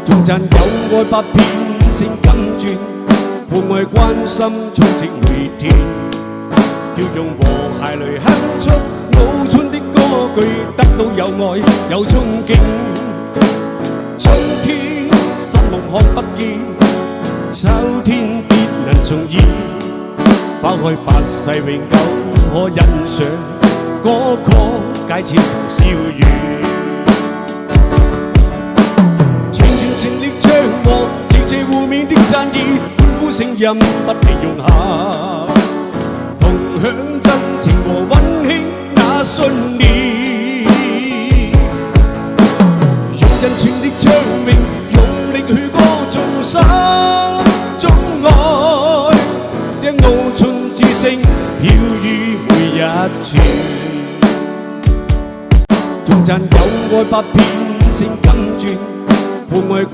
仲讚有愛百變成金鑽，父愛關心充斥每天，要用和諧來哼出澳春的歌句，得到有愛有憧憬。春天心夢看不見，秋天必能重現，花開百世永久可欣賞，歌曲皆似曾笑語。串串情力祥和，謝謝互勉的讚意，歡呼聲音不必用下，同享真情和溫馨那信念，用人全力唱明，用力去歌頌心中愛，讓澳春之聲飄於每一處，仲讚有愛百變成金鑽，父愛關